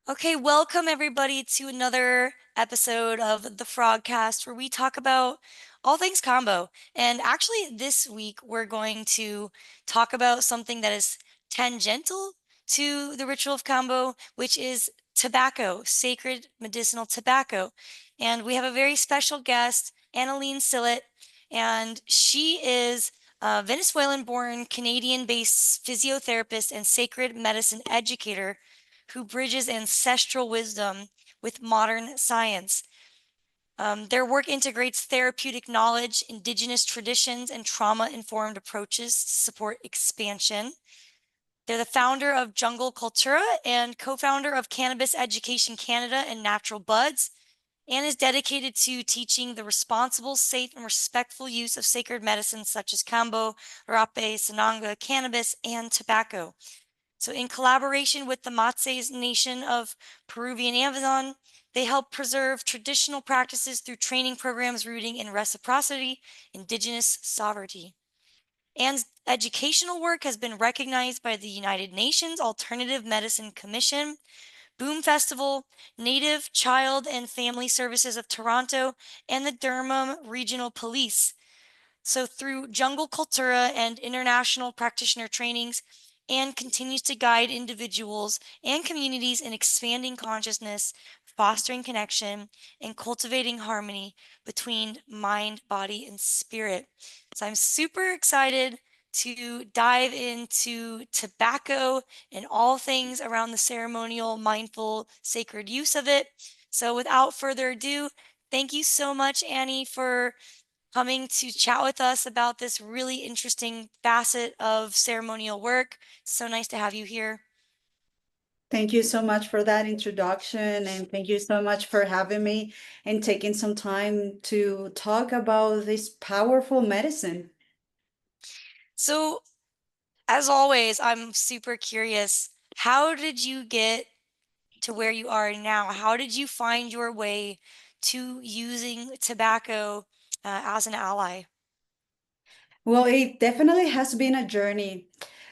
Okay, welcome everybody to another episode of the Frogcast where we talk about all things combo. And actually, this week we're going to talk about something that is tangential to the ritual of combo, which is tobacco, sacred medicinal tobacco. And we have a very special guest, Annelene Sillet, and she is a Venezuelan born, Canadian based physiotherapist and sacred medicine educator who bridges ancestral wisdom with modern science. Their work integrates therapeutic knowledge, indigenous traditions, and trauma informed approaches to support expansion. They're the founder of Jungle Cultura and co founder of Cannabis Education Canada and Natural Buds, and is dedicated to teaching the responsible, safe, and respectful use of sacred medicines such as Kambo, Rape, Sananga, cannabis, and tobacco. So, in collaboration with the Matses Nation of Peruvian Amazon, they help preserve traditional practices through training programs rooting in reciprocity, indigenous sovereignty. And educational work has been recognized by the United Nations Alternative Medicine Commission, Boom Festival, Native Child and Family Services of Toronto, and the Durham Regional Police. So through Jungle Cultura and international practitioner trainings, and continues to guide individuals and communities in expanding consciousness, fostering connection, and cultivating harmony between mind, body, and spirit. So I'm super excited to dive into tobacco and all things around the ceremonial, mindful, sacred use of it. So without further ado, thank you so much, Annie, for coming to chat with us about this really interesting facet of ceremonial work. So nice to have you here. Thank you so much for that introduction, and thank you so much for having me and taking some time to talk about this powerful medicine. So, as always, I'm super curious. How did you get to where you are now? How did you find your way to using tobacco as an ally? Well, it definitely has been a journey.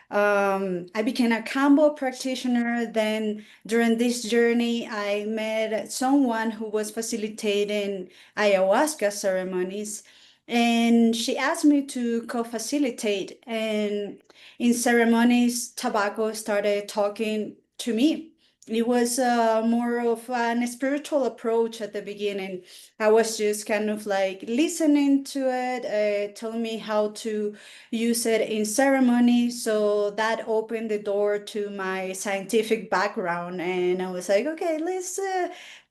I became a Kambo practitioner. Then, during this journey, I met someone who was facilitating ayahuasca ceremonies, and she asked me to co-facilitate. And in ceremonies, tobacco started talking to me. It was more of an spiritual approach at the beginning. I was just kind of like listening to it, telling me how to use it in ceremony. So that opened the door to my scientific background. And I was like, okay, let's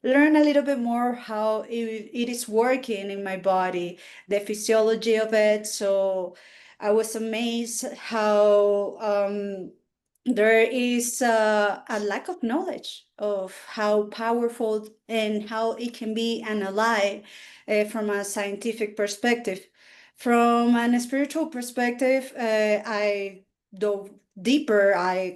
learn a little bit more how it is working in my body, the physiology of it. So I was amazed how there is a lack of knowledge of how powerful and how it can be an ally from a scientific perspective. From a spiritual perspective, I dove deeper. I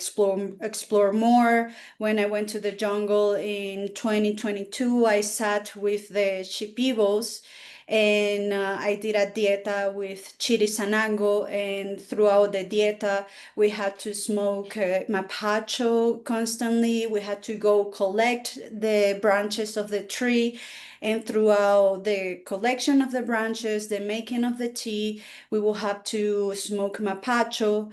explore more. When I went to the jungle in 2022, I sat with the Shipibos, and I did a dieta with chirisanango, and throughout the dieta, we had to smoke mapacho constantly. We had to go collect the branches of the tree. And throughout the collection of the branches, the making of the tea, we will have to smoke mapacho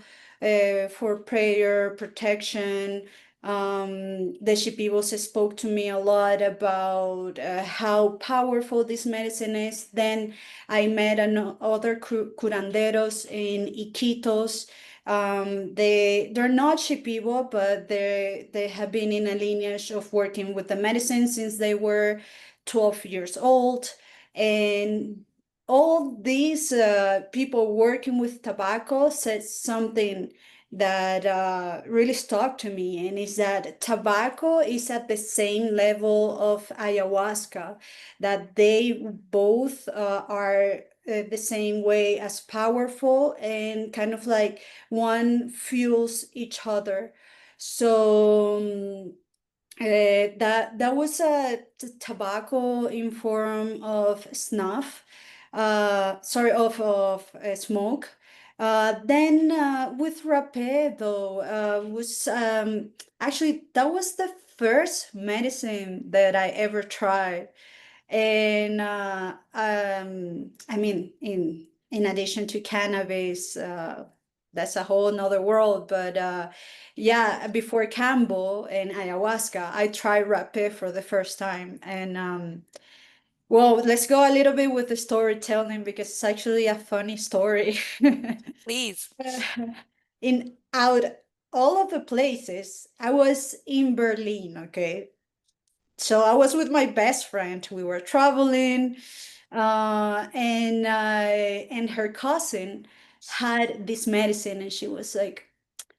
for prayer, protection. The Shipibos spoke to me a lot about how powerful this medicine is. Then I met other curanderos in Iquitos. They're not Shipibo, but they have been in a lineage of working with the medicine since they were 12 years old. And all these people working with tobacco said something that really stuck to me, and is that tobacco is at the same level of ayahuasca, that they both are the same way as powerful, and kind of like one fuels each other. So that was a tobacco in form of snuff, sorry, of smoke. Then with rapé though, was actually that was the first medicine that I ever tried. And I mean, in addition to cannabis, that's a whole nother world. But yeah, before Kambo and ayahuasca, I tried rapé for the first time. And well, let's go a little bit with the storytelling because it's actually a funny story. Please. In out all of the places, I was in Berlin, okay? So I was with my best friend. We were traveling, and her cousin had this medicine, and she was like,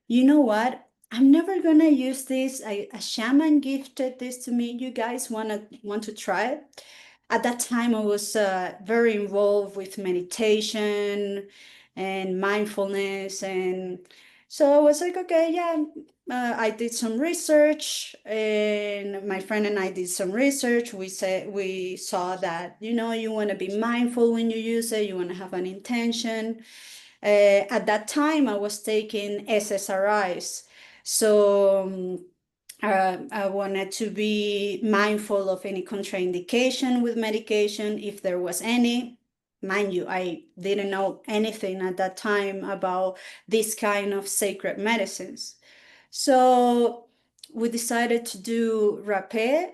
"You know what? I'm never gonna use this. A shaman gifted this to me. You guys want to try it?" At that time, I was very involved with meditation and mindfulness, and so I was like, "Okay, yeah." I did some research, and my friend and I did some research. We saw that you want to be mindful when you use it. You want to have an intention. At that time, I was taking SSRIs. So I wanted to be mindful of any contraindication with medication, if there was any. Mind you, I didn't know anything at that time about this kind of sacred medicines. So we decided to do rapé.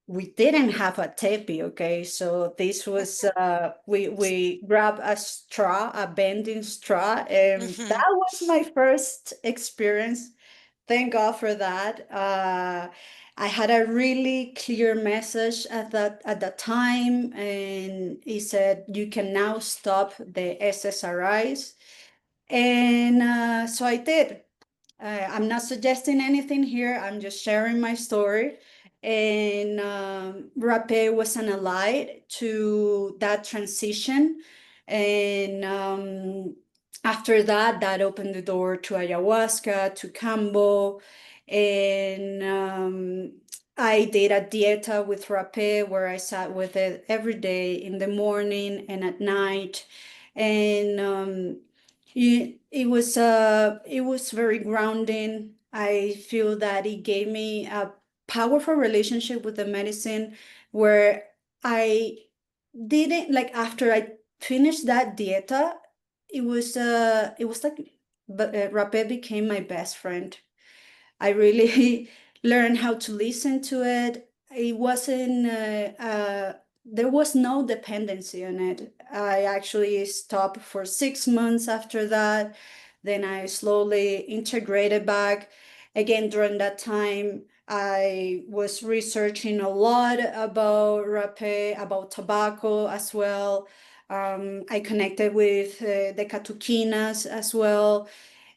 We didn't have a tepi, okay? So this was we grabbed a straw, a bending straw, and Hmm. that was my first experience. Thank God for that. I had a really clear message at that time, and he said you can now stop the SSRIs, and so I did. I'm not suggesting anything here. I'm just sharing my story. And rapé was an ally to that transition. And after that, that opened the door to ayahuasca, to Kambo. And I did a dieta with rapé where I sat with it every day in the morning and at night. And it was very grounding. I feel that it gave me a powerful relationship with the medicine where I didn't like after I finished that dieta, it was like but rapé became my best friend. I really learned how to listen to it. It wasn't, there was no dependency on it. I actually stopped for 6 months after that. Then I slowly integrated back. Again, during that time, I was researching a lot about rapé, about tobacco as well. I connected with the catuquinas as well.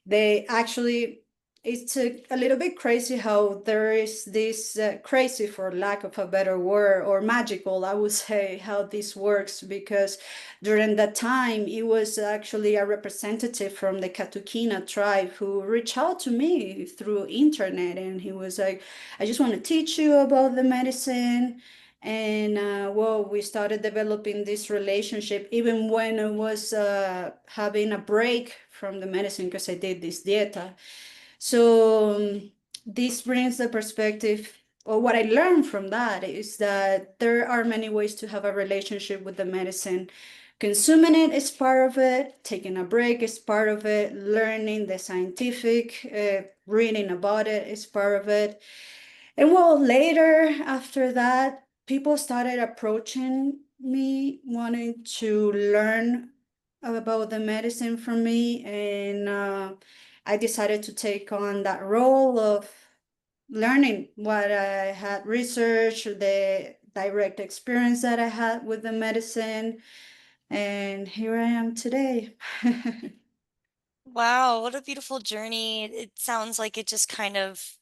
They actually, it's a little bit crazy how there is this crazy, for lack of a better word, or magical, I would say, how this works, because during that time it was actually a representative from the Catuquina tribe who reached out to me through internet, and he was like, I just want to teach you about the medicine. And well, we started developing this relationship even when I was having a break from the medicine because I did this dieta. So this brings the perspective, or what I learned from that is that there are many ways to have a relationship with the medicine. Consuming it is part of it, taking a break is part of it, learning the scientific, reading about it is part of it. And well, later after that, people started approaching me wanting to learn about the medicine from me. And I decided to take on that role of learning what I had researched, the direct experience that I had with the medicine. And here I am today. Wow, what a beautiful journey. It sounds like it just kind of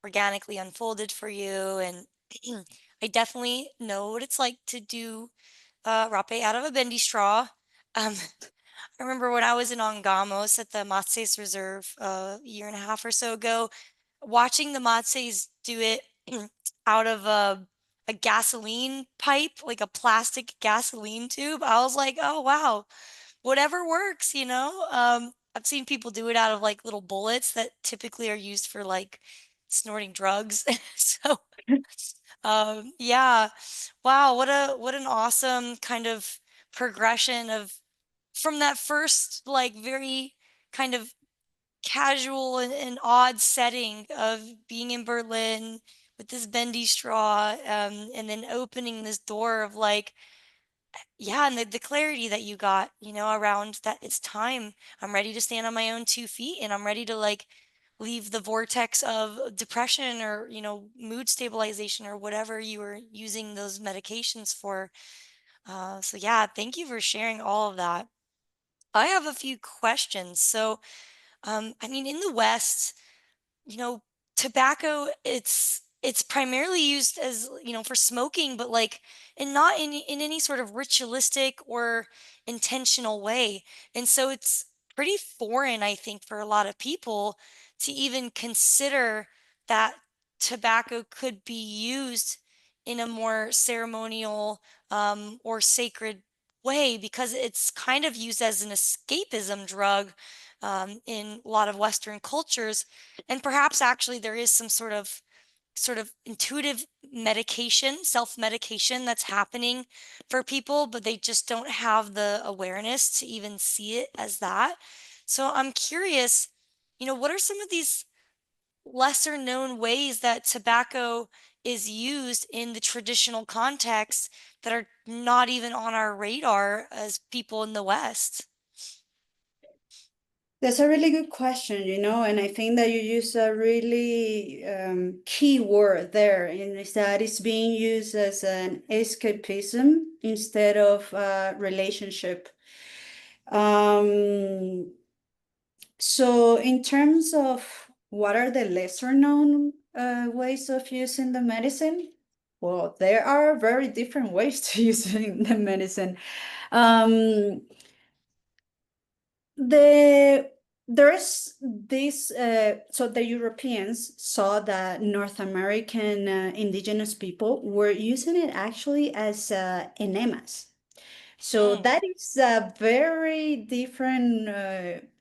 organically unfolded for you. And I definitely know what it's like to do rape out of a bendy straw. Um, I remember when I was in Angamos at the Matses Reserve a year and a half or so ago, watching the Matses do it out of a gasoline pipe, like a plastic gasoline tube. I was like, oh wow, whatever works, I've seen people do it out of like little bullets that typically are used for like snorting drugs. So, yeah. Wow, what an awesome kind of progression of from that first like very kind of casual and odd setting of being in Berlin with this bendy straw, and then opening this door of like, yeah, and the clarity that you got, around that it's time. I'm ready to stand on my own 2 feet and I'm ready to like leave the vortex of depression or, mood stabilization or whatever you were using those medications for. So yeah, thank you for sharing all of that. I have a few questions. So, I mean, in the West, you know, tobacco, it's primarily used as, for smoking, but like, and not in any sort of ritualistic or intentional way. And so it's pretty foreign, I think, for a lot of people to even consider that tobacco could be used in a more ceremonial, or sacred way because it's kind of used as an escapism drug, in a lot of Western cultures. And perhaps actually there is some sort of intuitive medication, self-medication that's happening for people, but they just don't have the awareness to even see it as that. So I'm curious, what are some of these lesser known ways that tobacco is used in the traditional context that are not even on our radar as people in the West? That's a really good question, and I think that you use a really key word there, and is that it's being used as an escapism instead of a relationship. Um, so, in terms of what are the lesser known ways of using the medicine? Well, there are very different ways to using the medicine. Um, The there's this so the Europeans saw that North American indigenous people were using it actually as enemas. So Mm. that is a very different,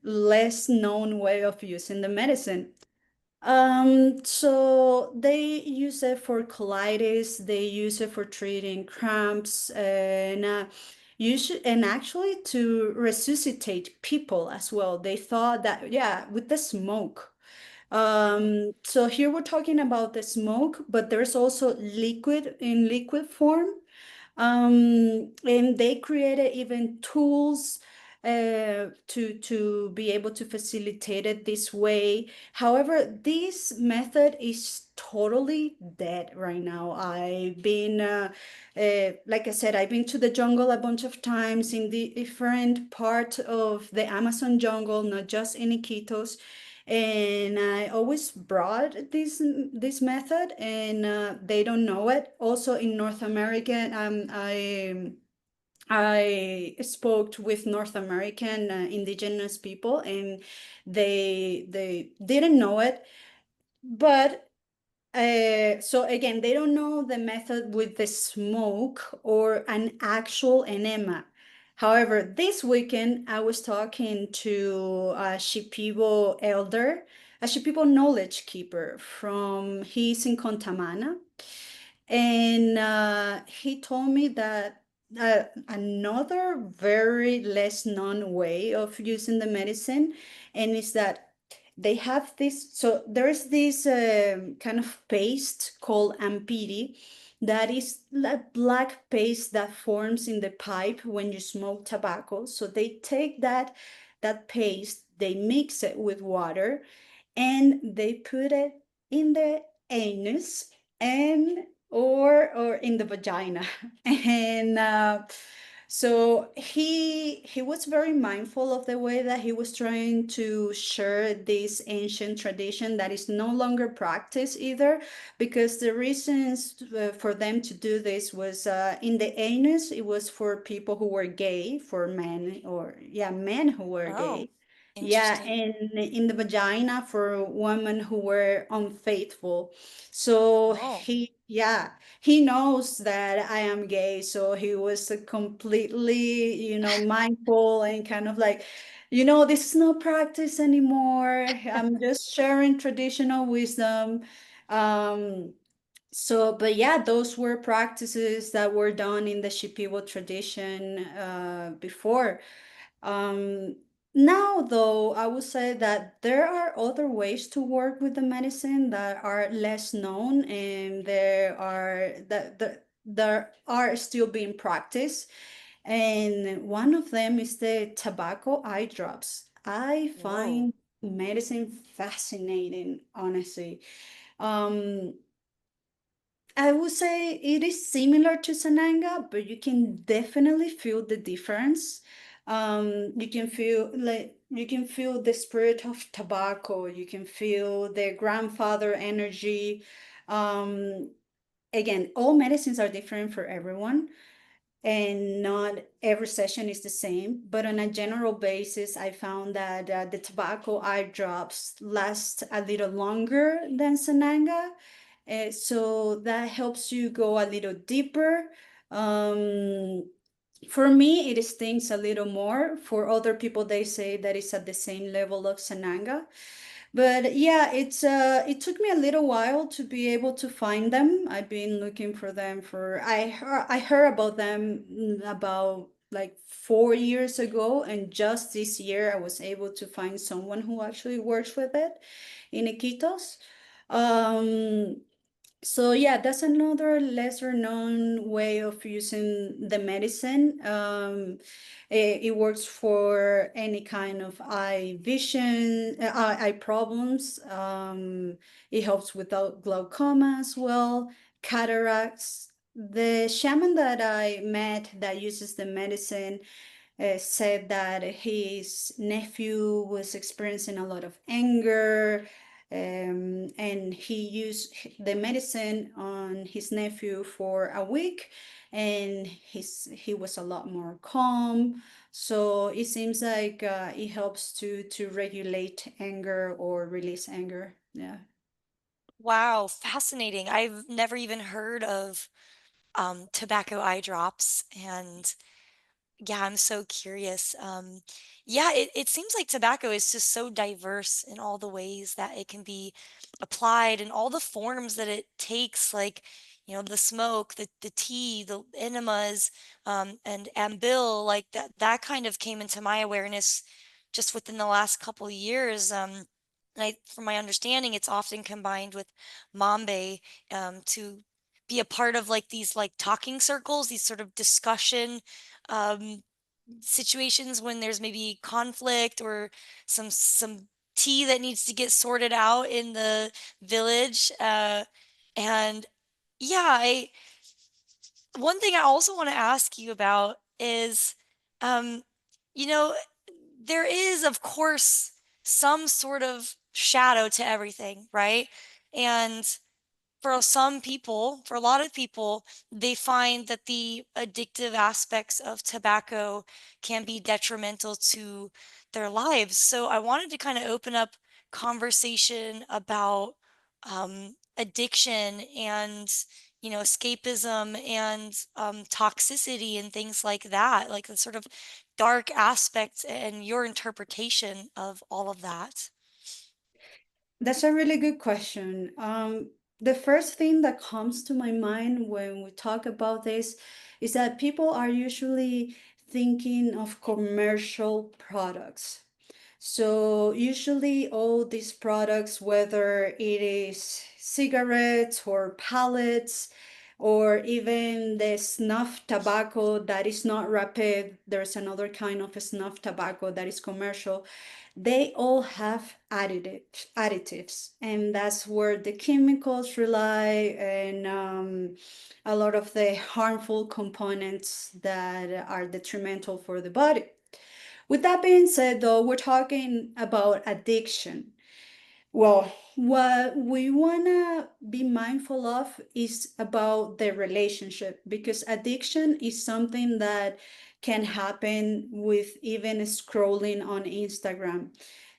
less known way of using the medicine. So they use it for colitis, they use it for treating cramps, and and actually to resuscitate people as well. They thought that, yeah, with the smoke. So here we're talking about the smoke, but there's also liquid in liquid form. And they created even tools to be able to facilitate it this way. However, this method is totally dead right now. I've been, like I said, I've been to the jungle a bunch of times in the different part of the Amazon jungle, not just in Iquitos. And I always brought this method, and they don't know it. Also in North America, I spoke with North American indigenous people, and they didn't know it. But so again, they don't know the method with the smoke or an actual enema. However, this weekend I was talking to a Shipibo elder, a Shipibo knowledge keeper from, he's in Contamana, and he told me that another very less known way of using the medicine, and is that they have this. So there's this kind of paste called ampiri, that is a black paste that forms in the pipe when you smoke tobacco. So they take that paste, they mix it with water, and they put it in the anus and or in the vagina. And so he was very mindful of the way that he was trying to share this ancient tradition that is no longer practiced either, because the reasons for them to do this was, in the anus it was for people who were gay, for men, or yeah, men who were Oh, gay. Yeah, interesting. and in the vagina for women who were unfaithful. So Oh, yeah, he knows that I am gay, so he was completely, mindful and kind of like, this is not practice anymore. I'm just sharing traditional wisdom. Um, but yeah, those were practices that were done in the Shipibo tradition before. Um, Now, though, I would say that there are other ways to work with the medicine that are less known, and there are still being practiced. And one of them is the tobacco eye drops. I Whoa. find medicine fascinating, honestly. Um, I would say it is similar to Sananga, but you can definitely feel the difference. You can feel the spirit of tobacco. You can feel the grandfather energy. Um, Again, all medicines are different for everyone, and not every session is the same. But on a general basis, I found that the tobacco eye drops last a little longer than Sananga. So that helps you go a little deeper. Um, for me, it stings a little more. For other people, they say that it's at the same level of Sananga. But yeah, it took me a little while to be able to find them. I've been looking for them for I heard about them about like 4 years ago, and just this year I was able to find someone who actually works with it in Iquitos. Um, so yeah, that's another lesser known way of using the medicine. It works for any kind of eye vision, eye problems. It helps without glaucoma as well, cataracts. The shaman that I met that uses the medicine said that his nephew was experiencing a lot of anger, and he used the medicine on his nephew for a week, and he was a lot more calm. So it seems like it helps to regulate anger or release anger. Yeah. Wow, fascinating. I've never even heard of tobacco eye drops, and yeah, I'm so curious. Yeah, it seems like tobacco is just so diverse in all the ways that it can be applied and all the forms that it takes, like, the smoke, the tea, the enemas, and ambil, like that kind of came into my awareness just within the last couple of years. And from my understanding, it's often combined with mambe, to be a part of like these like talking circles, these sort of discussion um, situations when there's maybe conflict or some tea that needs to get sorted out in the village. And yeah, one thing I also want to ask you about is, um, you know, there is, of course, some sort of shadow to everything, right? And for some people, for a lot of people, they find that the addictive aspects of tobacco can be detrimental to their lives. So I wanted to kind of open up conversation about addiction and, escapism and toxicity and things like that, like the sort of dark aspects and your interpretation of all of that. That's a really good question. The first thing that comes to my mind when we talk about this is that people are usually thinking of commercial products. So usually all these products, whether it is cigarettes or pallets or even the snuff tobacco that is not wrapped, there's another kind of snuff tobacco that is commercial. They all have additives, and that's where the chemicals rely, and a lot of the harmful components that are detrimental for the body. With that being said, though, we're talking about addiction. Well, what we want to be mindful of is about the relationship, because addiction is something that can happen with even scrolling on Instagram.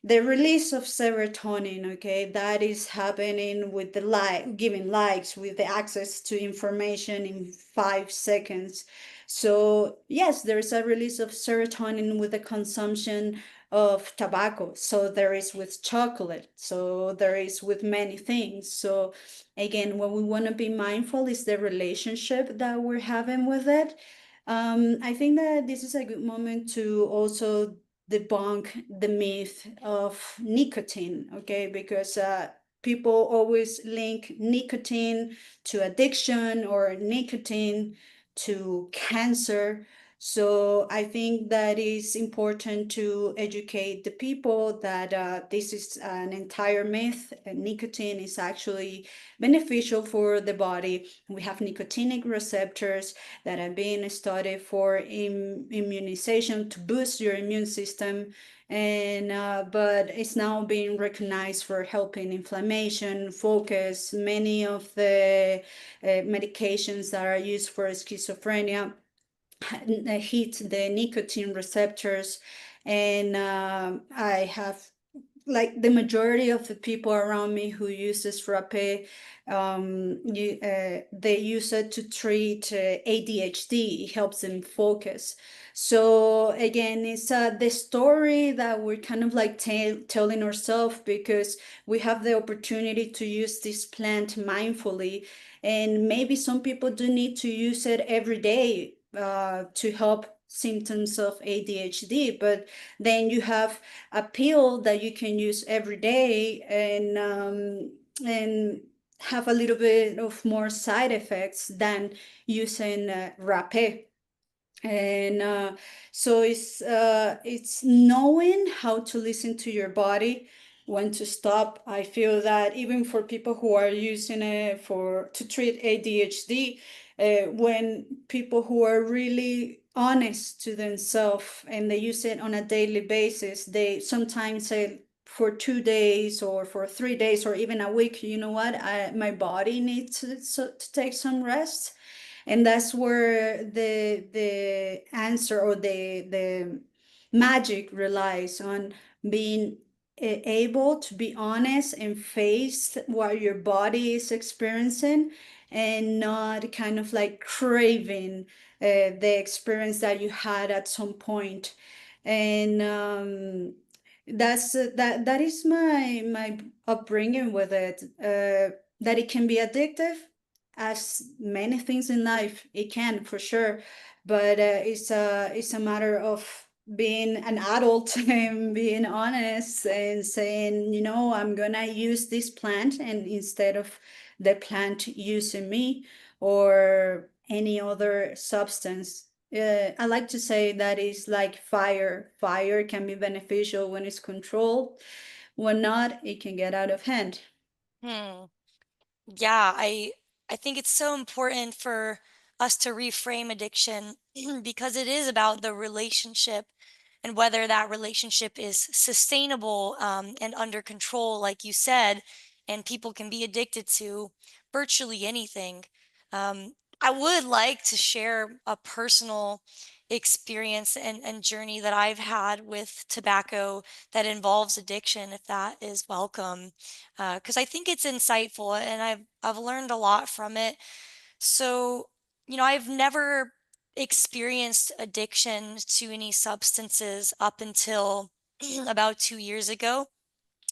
The release of serotonin, okay, that is happening with the giving likes, with the access to information in 5 seconds. So, yes, there's a release of serotonin with the consumption of tobacco. So there is with chocolate. So there is with many things. So again, what we want to be mindful is the relationship that we're having with it. I think that this is a good moment to also debunk the myth of nicotine, okay? Because people always link nicotine to addiction or nicotine to cancer. So I think that is important to educate the people that this is an entire myth. Nicotine is actually beneficial for the body. We have nicotinic receptors that are being studied for immunization to boost your immune system, and but it's now being recognized for helping inflammation, focus. Many of the medications that are used for schizophrenia hit the nicotine receptors, and I have like the majority of the people around me who uses frappe, they use it to treat ADHD. It helps them focus. So again, it's the story that we're kind of like telling ourselves, because we have the opportunity to use this plant mindfully, and maybe some people do need to use it every day to help symptoms of ADHD, but then you have a pill that you can use every day, and have a little bit of more side effects than using rapé. And so it's knowing how to listen to your body, when to stop. I feel that even for people who are using it for to treat ADHD, when people who are really honest to themselves and they use it on a daily basis, they sometimes say for 2 days or for 3 days or even a week, you know what, my body needs to take some rest. And that's where the answer or the magic relies on being able to be honest and face what your body is experiencing, and not kind of like craving the experience that you had at some point. And that is my upbringing with it, that it can be addictive, as many things in life it can, for sure. But it's a matter of being an adult and being honest and saying, I'm gonna use this plant, and instead of the plant using me or any other substance. I like to say that is like fire. Fire can be beneficial when it's controlled. When not, it can get out of hand. Hmm. Yeah, I think it's so important for us to reframe addiction because it is about the relationship and whether that relationship is sustainable and under control, like you said, and people can be addicted to virtually anything. I would like to share a personal experience and journey that I've had with tobacco that involves addiction, if that is welcome, because I think it's insightful and I've learned a lot from it. So, I've never experienced addiction to any substances up until about 2 years ago.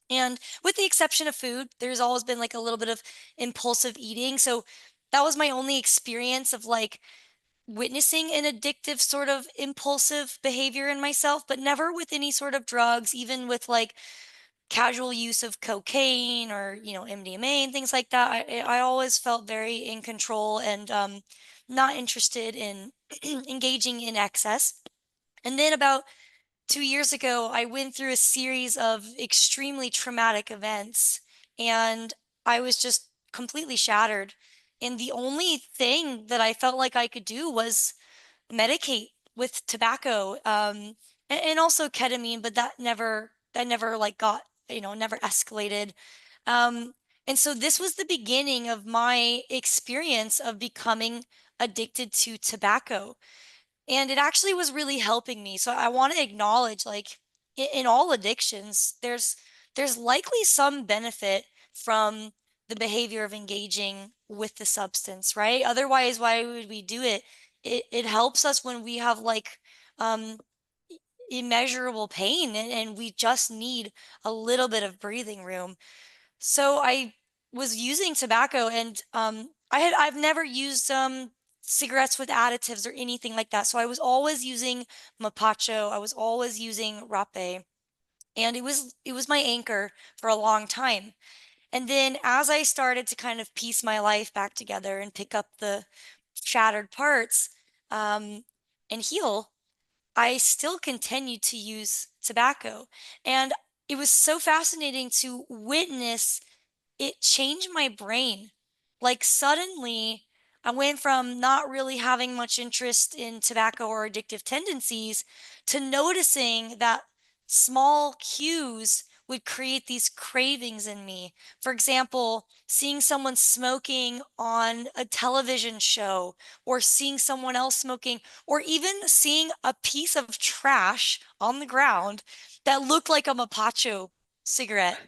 And with the exception of food, there's always been like a little bit of impulsive eating. So that was my only experience of like witnessing an addictive sort of impulsive behavior in myself, but never with any sort of drugs, even with like casual use of cocaine or, MDMA and things like that. I always felt very in control and not interested in engaging in excess. And then about 2 years ago, I went through a series of extremely traumatic events and I was just completely shattered. And the only thing that I felt like I could do was medicate with tobacco, and also ketamine, but that never like got, never escalated. Um, and so this was the beginning of my experience of becoming addicted to tobacco. And it actually was really helping me. So I want to acknowledge like in all addictions, there's likely some benefit from the behavior of engaging with the substance, right? Otherwise, why would we do it? It helps us when we have like um immeasurable pain, and we just need a little bit of breathing room. So I was using tobacco, and I've never used cigarettes with additives or anything like that. So I was always using mapacho, I was always using rape, and it was my anchor for a long time. And then as I started to kind of piece my life back together and pick up the shattered parts, um, and heal, I still continued to use tobacco. And it was so fascinating to witness it changed my brain. Like suddenly, I went from not really having much interest in tobacco or addictive tendencies to noticing that small cues would create these cravings in me. For example, seeing someone smoking on a television show, or seeing someone else smoking, or even seeing a piece of trash on the ground that looked like a Mapacho cigarette.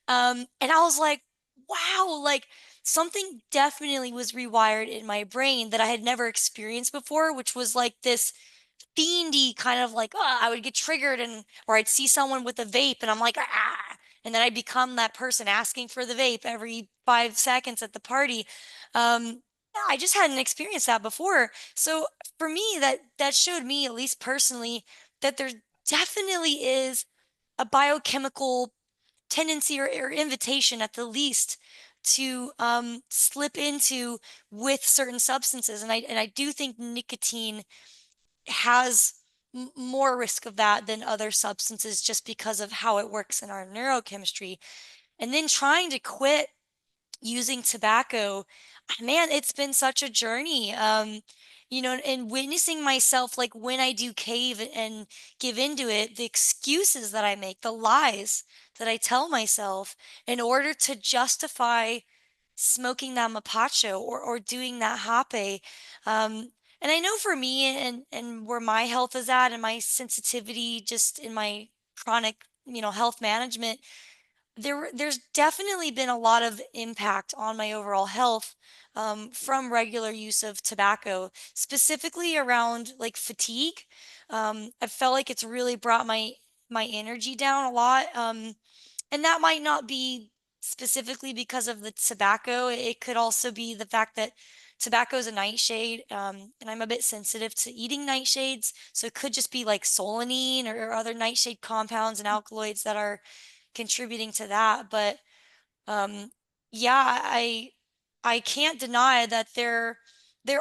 And I was like, wow, like something definitely was rewired in my brain that I had never experienced before, which was like this fiendy kind of like, I would get triggered, and or I'd see someone with a vape and I'm like, ah, and then I become that person asking for the vape every 5 seconds at the party. Um, I just hadn't experienced that before. So for me, that showed me, at least personally, that there definitely is a biochemical tendency, or invitation at the least, to slip into with certain substances. And I do think nicotine has more risk of that than other substances, just because of how it works in our neurochemistry. And then trying to quit using tobacco, man, it's been such a journey. And witnessing myself, like when I do cave and give into it, the excuses that I make, the lies that I tell myself in order to justify smoking that mapacho, or doing that hape. And I know for me, and where my health is at and my sensitivity just in my chronic, health management, there's definitely been a lot of impact on my overall health, from regular use of tobacco, specifically around like fatigue. I felt like it's really brought my energy down a lot. And that might not be specifically because of the tobacco. It could also be the fact that tobacco is a nightshade, and I'm a bit sensitive to eating nightshades. So it could just be like solanine, or other nightshade compounds and alkaloids that are contributing to that. But um, yeah, I can't deny that there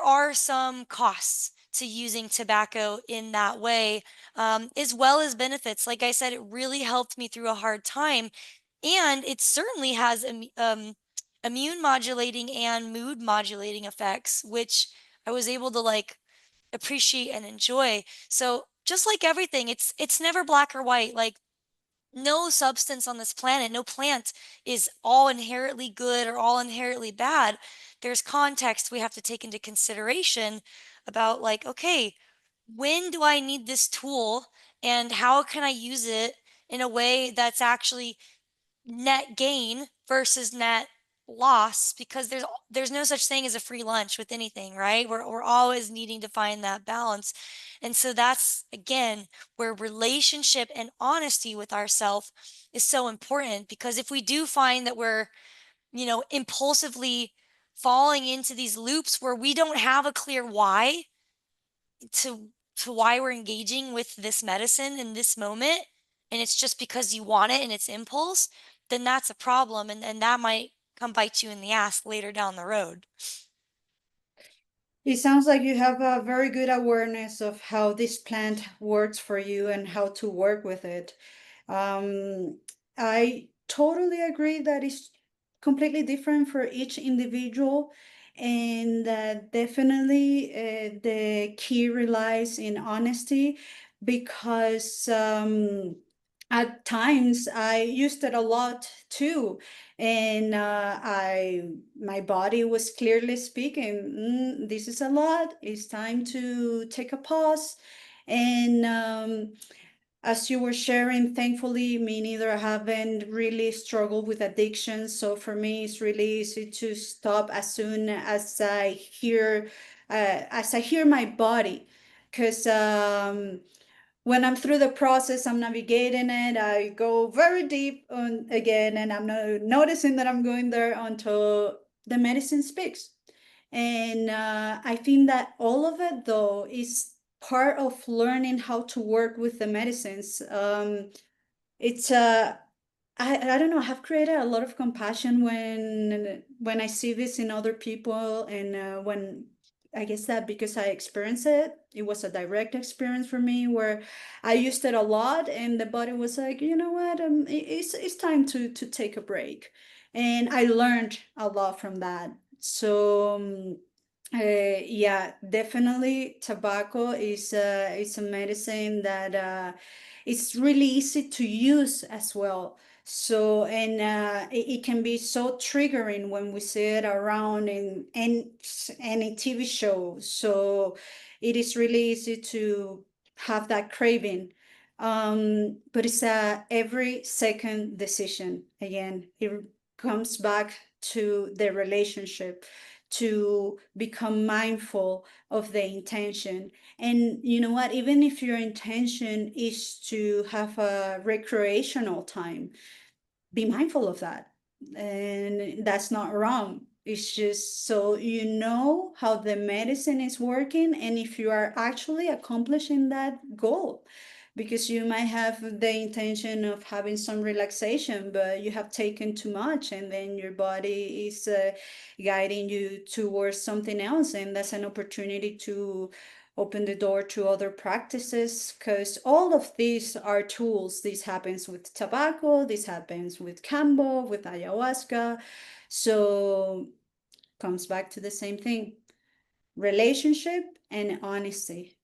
are some costs to using tobacco in that way, as well as benefits. Like I said, it really helped me through a hard time, and it certainly has immune modulating and mood modulating effects, which I was able to like appreciate and enjoy. So just like everything, it's never black or white. Like no substance on this planet, no plant is all inherently good or all inherently bad. There's context we have to take into consideration about, like, okay, when do I need this tool, and how can I use it in a way that's actually net gain versus net loss, because there's no such thing as a free lunch with anything, right? We're always needing to find that balance. And so that's again where relationship and honesty with ourselves is so important, because if we do find that we're, impulsively falling into these loops where we don't have a clear why to why we're engaging with this medicine in this moment, and it's just because you want it and it's impulse, then that's a problem, and that might come bite you in the ass later down the road. It sounds like you have a very good awareness of how this plant works for you and how to work with it. Um, I totally agree that it's completely different for each individual, and definitely the key relies in honesty, because at times I used it a lot too, and my body was clearly speaking, this is a lot, it's time to take a pause. And as you were sharing, thankfully, me neither haven't really struggled with addiction. So for me, it's really easy to stop as soon as I hear my body, because when I'm through the process, I'm navigating it. I go very deep on again, and I'm not noticing that I'm going there until the medicine speaks. And I think that all of it, though, is part of learning how to work with the medicines. It's I don't know, I have created a lot of compassion when I see this in other people, and when I guess that because I experienced it, it was a direct experience for me where I used it a lot, and the body was like, you know what, it's time to take a break, and I learned a lot from that. So. Yeah, definitely. Tobacco is a medicine that it's really easy to use as well. So, and it can be so triggering when we see it around in any TV show. So, it is really easy to have that craving. But it's a every second decision. Again, it comes back to the relationship, to become mindful of the intention. And you know what? Even if your intention is to have a recreational time, be mindful of that. And that's not wrong. It's just so you know how the medicine is working and if you are actually accomplishing that goal. Because you might have the intention of having some relaxation, but you have taken too much, and then your body is guiding you towards something else. And that's an opportunity to open the door to other practices, because all of these are tools. This happens with tobacco, this happens with Kambo, with ayahuasca. So comes back to the same thing: relationship and honesty.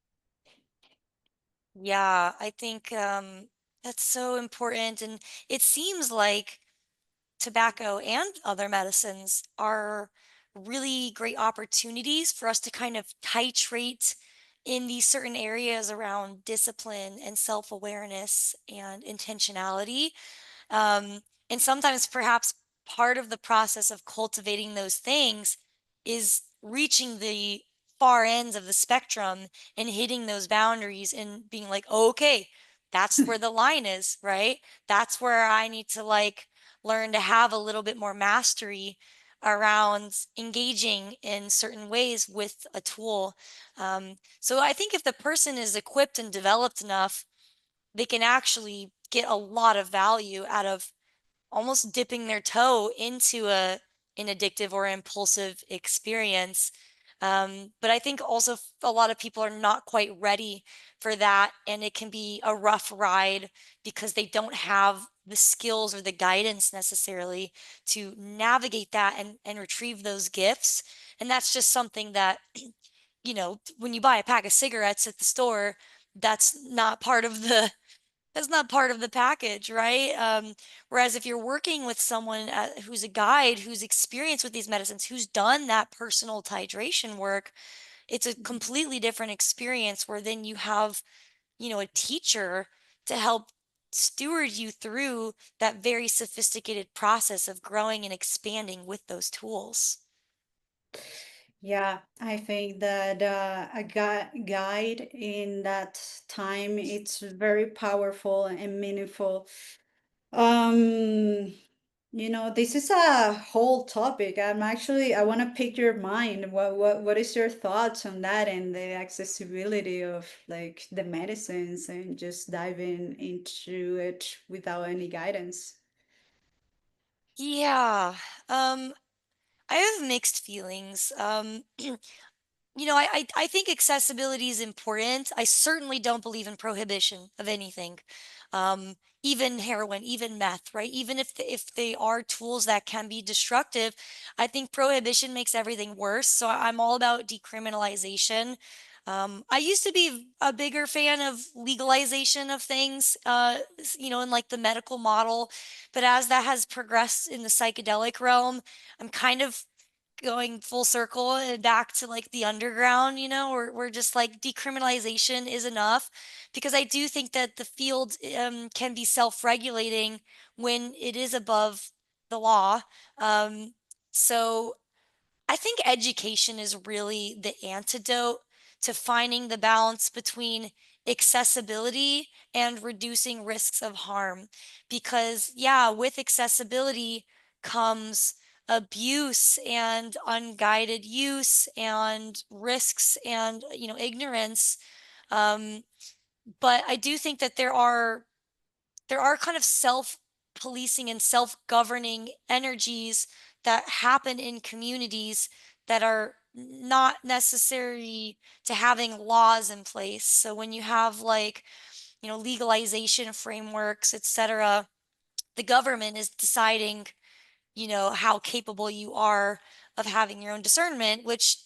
Yeah, I think that's so important. And it seems like tobacco and other medicines are really great opportunities for us to kind of titrate in these certain areas around discipline and self-awareness and intentionality. Um, and sometimes perhaps part of the process of cultivating those things is reaching the far ends of the spectrum and hitting those boundaries and being like, oh, okay, that's where the line is, right? That's where I need to like learn to have a little bit more mastery around engaging in certain ways with a tool. So I think if the person is equipped and developed enough, they can actually get a lot of value out of almost dipping their toe into an addictive or impulsive experience. But I think also a lot of people are not quite ready for that, and it can be a rough ride because they don't have the skills or the guidance necessarily to navigate that and retrieve those gifts. And that's just something that, when you buy a pack of cigarettes at the store, that's not part of the package, right? Whereas if you're working with someone who's a guide, who's experienced with these medicines, who's done that personal titration work, it's a completely different experience where then you have, a teacher to help steward you through that very sophisticated process of growing and expanding with those tools. Yeah, I think that a guide in that time, it's very powerful and meaningful. Um, this is a whole topic. I want to pick your mind. What is your thoughts on that and the accessibility of like the medicines and just diving into it without any guidance? Yeah. Um, I have mixed feelings. I think accessibility is important. I certainly don't believe in prohibition of anything, um, even heroin, even meth, right? Even if they are tools that can be destructive, I think prohibition makes everything worse. So I'm all about decriminalization. I used to be a bigger fan of legalization of things, in like the medical model, but as that has progressed in the psychedelic realm, I'm kind of going full circle and back to like the underground, we're just like decriminalization is enough because I do think that the field can be self-regulating when it is above the law. So I think education is really the antidote to finding the balance between accessibility and reducing risks of harm. Because, yeah, with accessibility comes abuse and unguided use and risks and, ignorance. Um, but I do think that there are kind of self-policing and self-governing energies that happen in communities that are not necessary to having laws in place. So when you have like, legalization frameworks, etc., the government is deciding, how capable you are of having your own discernment, which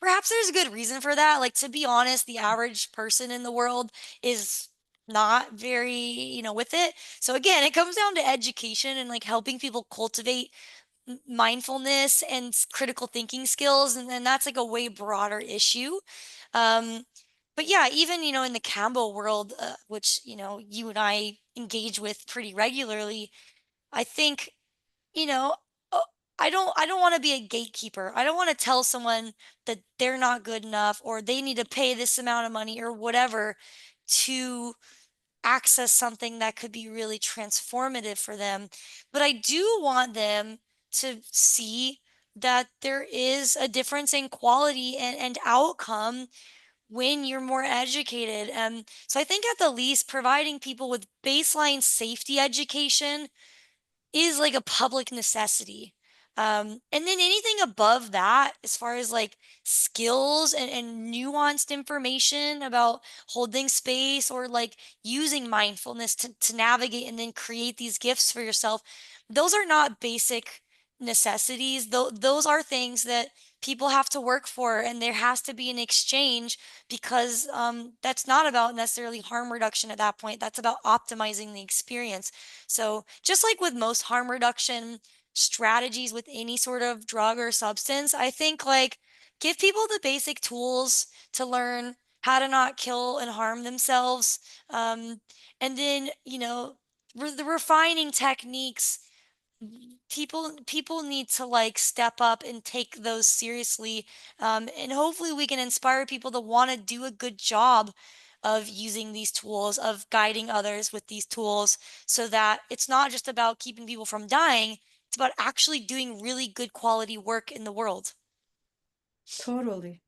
perhaps there's a good reason for that. Like, to be honest, the average person in the world is not very, with it. So again, it comes down to education and like helping people cultivate mindfulness and critical thinking skills. And then that's like a way broader issue. Um, but yeah, even, in the Kambo world, which, you and I engage with pretty regularly, I think, you know, uh, I don't want to be a gatekeeper. I don't want to tell someone that they're not good enough or they need to pay this amount of money or whatever to access something that could be really transformative for them. But I do want them to see that there is a difference in quality and outcome when you're more educated. So I think at the least, providing people with baseline safety education is like a public necessity. And then anything above that, as far as like skills and nuanced information about holding space or like using mindfulness to navigate and then create these gifts for yourself, those are not basic necessities. Those are things that people have to work for, and there has to be an exchange because that's not about necessarily harm reduction at that point. That's about optimizing the experience. So, just like with most harm reduction strategies with any sort of drug or substance, I think like give people the basic tools to learn how to not kill and harm themselves. Um, and then, the refining techniques, people need to like step up and take those seriously, and hopefully we can inspire people to want to do a good job of using these tools, of guiding others with these tools, so that it's not just about keeping people from dying, it's about actually doing really good quality work in the world. Totally.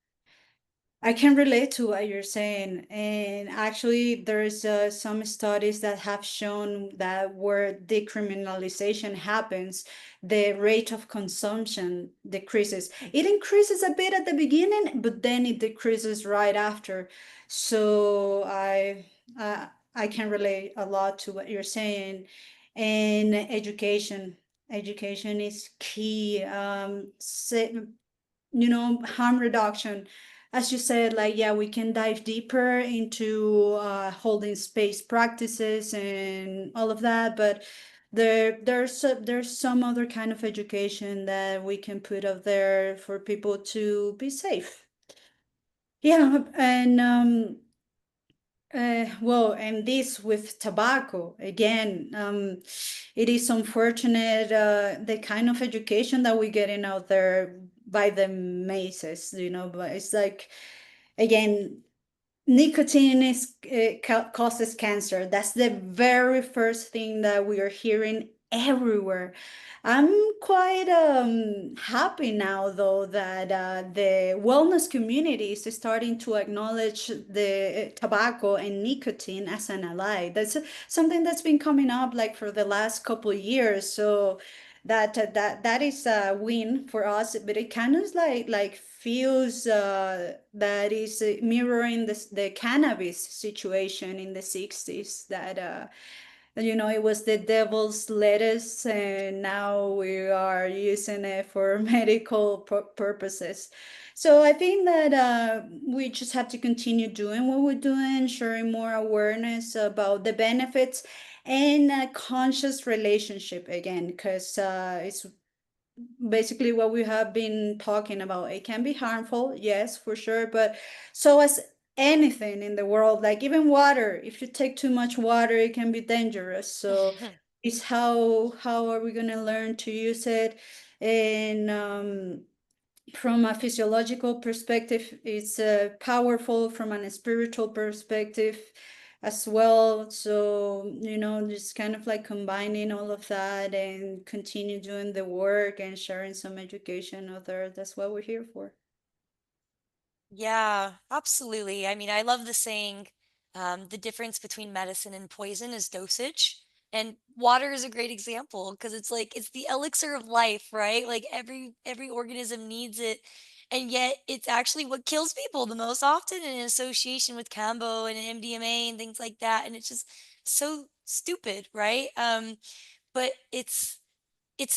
I can relate to what you're saying. And actually, there's some studies that have shown that where decriminalization happens, the rate of consumption decreases. It increases a bit at the beginning, but then it decreases right after. So I can relate a lot to what you're saying. And education is key. Harm reduction. As you said, like, yeah, we can dive deeper into holding space practices and all of that, but there's some other kind of education that we can put out there for people to be safe. Yeah, and well, and this with tobacco again, it is unfortunate the kind of education that we're getting out there by the masses, but it's like, again, nicotine causes cancer. That's the very first thing that we are hearing everywhere. I'm quite happy now, though, that the wellness community is starting to acknowledge the tobacco and nicotine as an ally. That's something that's been coming up like for the last couple of years. So that is a win for us, but it kind of like feels that is mirroring the cannabis situation in the 60s, that it was the devil's lettuce, and now we are using it for medical purposes. So I think that we just have to continue doing what we're doing, sharing more awareness about the benefits and a conscious relationship again, because it's basically what we have been talking about. It can be harmful, yes, for sure, but so as anything in the world, like even water, if you take too much water, it can be dangerous. So it's how are we going to learn to use it? And from a physiological perspective, it's powerful from a spiritual perspective as well. So, just kind of like combining all of that and continue doing the work and sharing some education out there. That's what we're here for. Yeah, absolutely. I mean, I love the saying, the difference between medicine and poison is dosage. And water is a great example because it's like it's the elixir of life, right? Like every organism needs it. And yet it's actually what kills people the most often in association with Kambo and MDMA and things like that. And it's just so stupid, right? But it's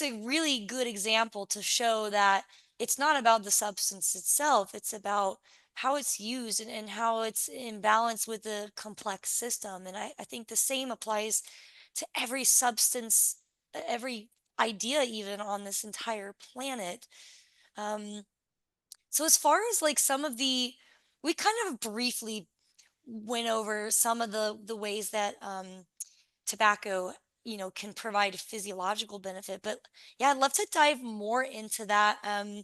a really good example to show that it's not about the substance itself, it's about how it's used and how it's in balance with the complex system. And I think the same applies to every substance, every idea, even on this entire planet. Um, so, as far as like some of we kind of briefly went over some of the ways that tobacco, can provide a physiological benefit. But yeah, I'd love to dive more into that. I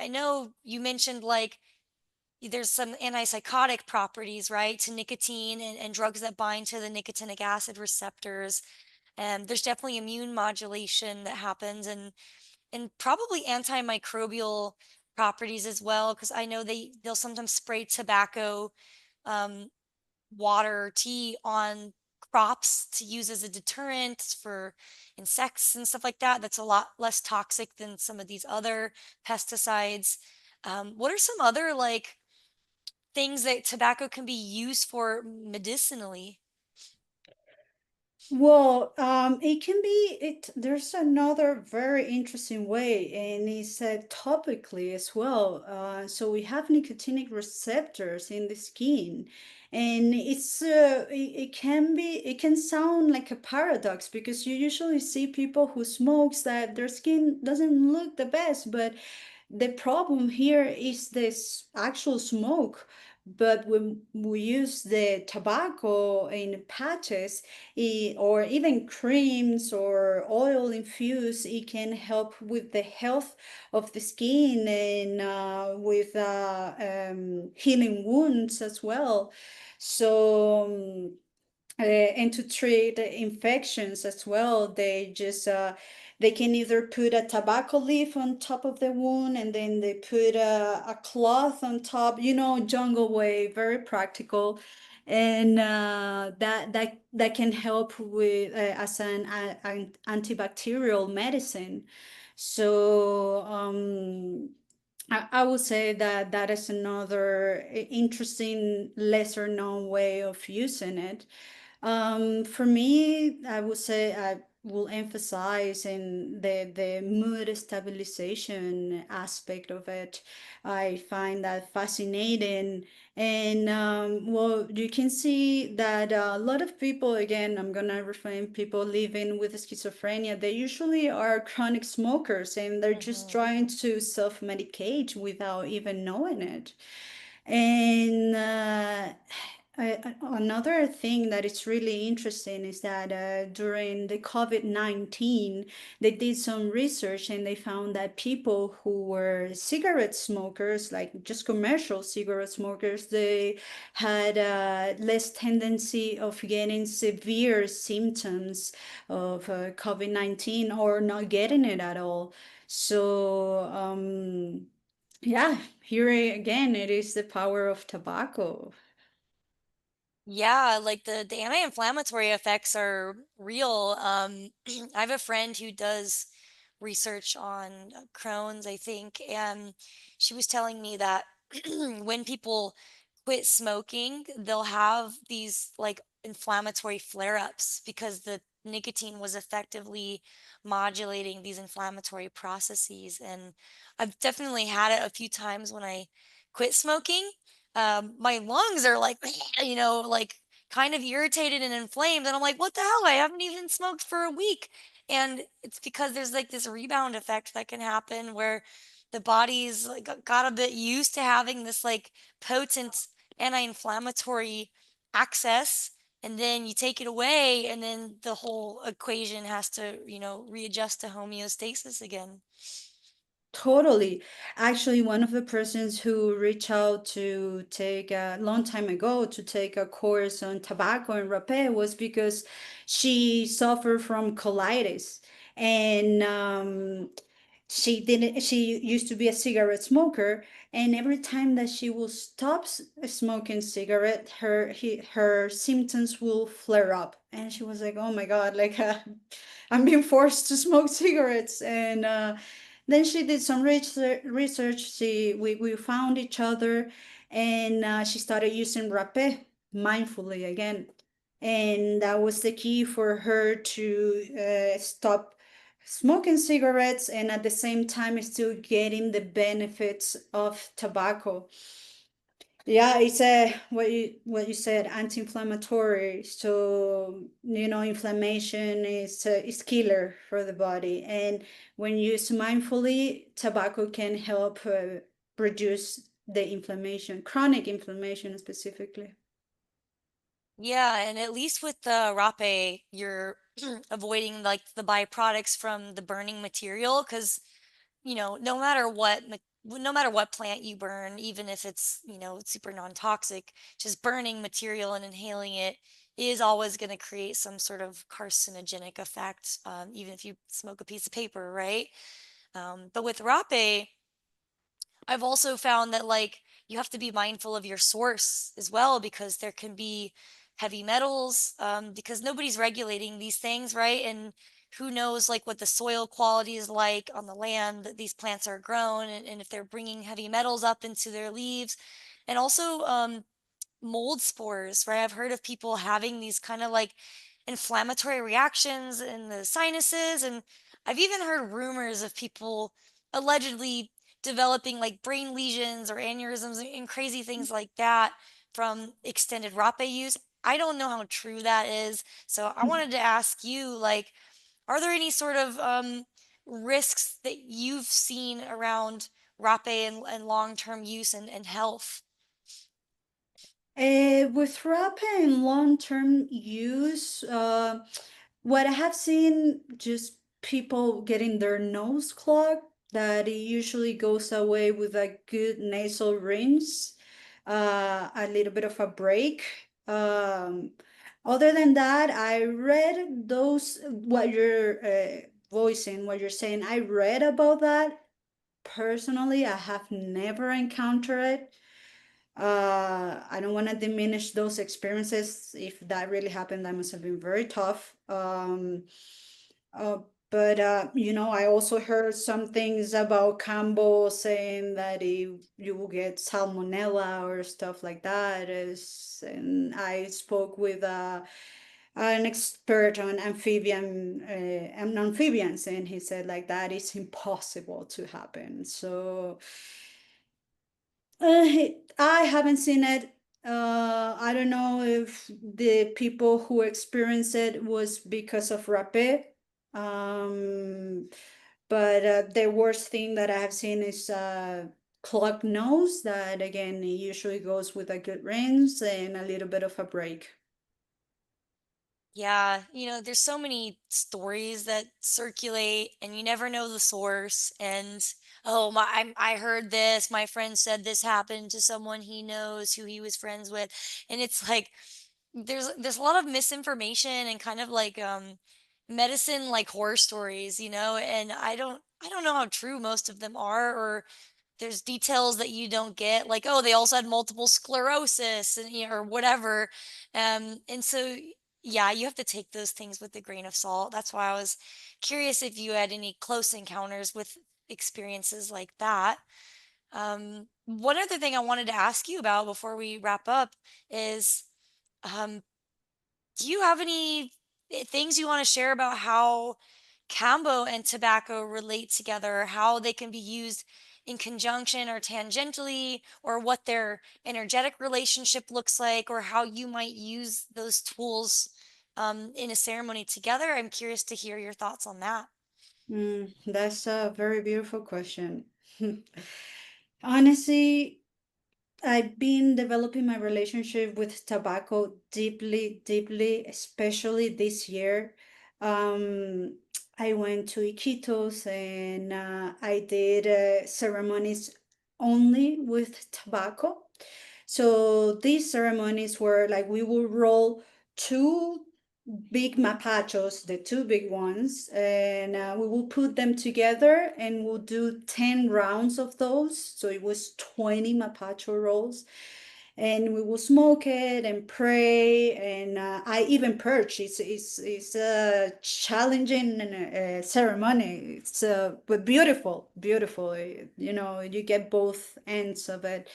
know you mentioned like there's some antipsychotic properties, right, to nicotine and drugs that bind to the nicotinic acid receptors. And there's definitely immune modulation that happens and probably antimicrobial properties as well, because I know they'll sometimes spray tobacco um, water or tea on crops to use as a deterrent for insects and stuff like that. That's a lot less toxic than some of these other pesticides. What are some other like things that tobacco can be used for medicinally? Well, it can be it. There's another very interesting way, and it's topically as well. So we have nicotinic receptors in the skin, and it can sound like a paradox because you usually see people who smokes that their skin doesn't look the best, but the problem here is this actual smoke. But when we use the tobacco in patches, or even creams or oil infused, it can help with the health of the skin and with healing wounds as well. So, and to treat infections as well, they can either put a tobacco leaf on top of the wound and then they put a cloth on top, jungle way, very practical. And that can help with as an antibacterial medicine. So I would say that that is another interesting, lesser known way of using it. For me, I would say I will emphasize in the mood stabilization aspect of it. I find that fascinating. And well, you can see that a lot of people, again, I'm gonna reframe people living with schizophrenia, they usually are chronic smokers and they're just Hmm. trying to self-medicate without even knowing it. And another thing that is really interesting is that during the COVID-19, they did some research and they found that people who were cigarette smokers, like just commercial cigarette smokers, they had less tendency of getting severe symptoms of COVID-19 or not getting it at all. So, yeah, here again, it is the power of tobacco. Yeah, like the anti-inflammatory effects are real. I have a friend who does research on Crohn's, I think, and she was telling me that when people quit smoking, they'll have these like inflammatory flare-ups because the nicotine was effectively modulating these inflammatory processes. And I've definitely had it a few times when I quit smoking. My lungs are like, like kind of irritated and inflamed. And I'm like, what the hell? I haven't even smoked for a week. And it's because there's like this rebound effect that can happen where the body's like got a bit used to having this like potent anti-inflammatory access. And then you take it away, and then the whole equation has to, readjust to homeostasis again. Totally. Actually, one of the persons who reached out to take a long time ago to take a course on tobacco and rapé was because she suffered from colitis. And she used to be a cigarette smoker, and every time that she will stop smoking cigarette, her symptoms will flare up, and she was like, oh my god, like I'm being forced to smoke cigarettes. And then she did some research. We found each other, and she started using rapé mindfully again, and that was the key for her to stop smoking cigarettes and at the same time still getting the benefits of tobacco. Yeah, it's a what you said, anti-inflammatory. So inflammation is killer for the body, and when used mindfully, tobacco can help reduce the inflammation, chronic inflammation specifically. Yeah, and at least with the rape, you're avoiding like the byproducts from the burning material because, no matter what plant you burn, even if it's, super non-toxic, just burning material and inhaling it is always going to create some sort of carcinogenic effect, even if you smoke a piece of paper, right? But with rape, I've also found that like you have to be mindful of your source as well because there can be heavy metals because nobody's regulating these things, right? And who knows like what the soil quality is like on the land that these plants are grown and if they're bringing heavy metals up into their leaves. And also mold spores, right? I've heard of people having these kind of like inflammatory reactions in the sinuses. And I've even heard rumors of people allegedly developing like brain lesions or aneurysms and crazy things like that from extended rape use. I don't know how true that is. So I wanted to ask you, like, are there any sort of risks that you've seen around rape and long-term use and health? With rapid and long-term use, what I have seen, just people getting their nose clogged, that it usually goes away with a good nasal rinse, a little bit of a break. Other than that, I read those, what you're voicing, what you're saying, I read about that. Personally, I have never encountered it. I don't want to diminish those experiences. If that really happened, that must have been very tough. Uh, but I also heard some things about Kambo saying that you will get salmonella or stuff like that. And I spoke with an expert on amphibians, and he said like that is impossible to happen. So I haven't seen it. I don't know if the people who experienced it was because of rapid. Um, but the worst thing that I have seen is clogged nose. That again, it usually goes with a good rinse and a little bit of a break. Yeah, there's so many stories that circulate and you never know the source. And oh, I heard this, my friend said this happened to someone he knows who he was friends with. And it's like there's a lot of misinformation and kind of like medicine like horror stories, and I don't know how true most of them are or there's details that you don't get like oh they also had multiple sclerosis and or whatever and so yeah you have to take those things with a grain of salt. That's why I was curious if you had any close encounters with experiences like that. One other thing I wanted to ask you about before we wrap up is um, do you have any things you want to share about how Kambo and tobacco relate together, how they can be used in conjunction or tangentially, or what their energetic relationship looks like, or how you might use those tools in a ceremony together? I'm curious to hear your thoughts on that. That's a very beautiful question. Honestly, I've been developing my relationship with tobacco deeply, deeply, especially this year. Um, I went to Iquitos and I did ceremonies only with tobacco. So these ceremonies were like we will roll two big mapachos, the two big ones, and we will put them together and we'll do 10 rounds of those. So it was 20 mapacho rolls and we will smoke it and pray and I even purge. It's a challenging ceremony. It's but beautiful. You know, you get both ends of it.